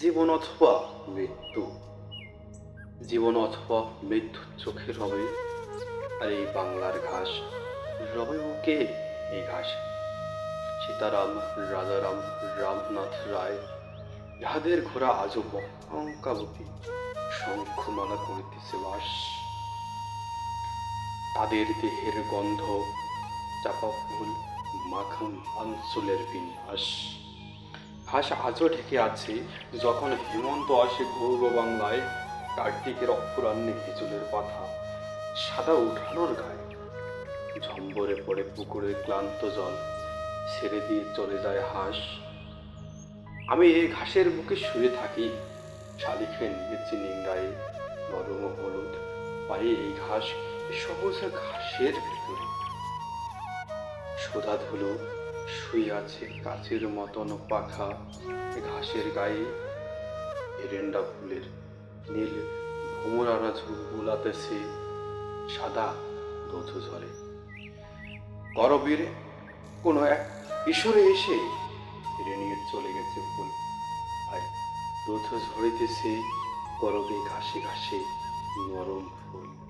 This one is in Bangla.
জীবন অথবা মৃত্যু, জীবন অথবা মৃত্যু চোখে রবে। আর এই বাংলার ঘাস রবে বুকে। এই ঘাস সীতারাম, রাজারাম, রামনাথ রায়, ইহাদের ঘোড়া আজও অঙ্কাবতী শঙ্খমালা করিতেছে বাস। তাদের দেহের গন্ধ চাপা ফুল মাখন আঞ্চলের বিন্যাস। ঘাস আজও ঢেকে আছে যখন হেমন্ত আসে গৌর বাংলায়। কার্তিকের অপরাহ্নে হিজলের পাতা সাদা উঠানোর গায়ে ঝম্বরে পড়ে পুকুরের ক্লান্ত জল ছেড়ে দিয়ে চলে যায় হাঁস। আমি এই ঘাসের বুকে শুয়ে থাকি, শালিখে নিয়েছি নিংড়ায় নরম হলুদ পায়ে। এই ঘাস সবুজ ঘাসের ভেতরে সোধা ধুলো শুয়ে আছে কাচের মতন পাখা। ঘাসের গায়ে এরেন্ডা ফুলের নীল ভোমরারা বুলাতেছে সাদা রোদ ঝরে। করবীর কোনো এক কিশোরে এসে ফিরে নিয়ে চলে গেছে ফুল। আর রোদ ঝরিতেছে করবে ঘাসে ঘাসে নরম ফুল।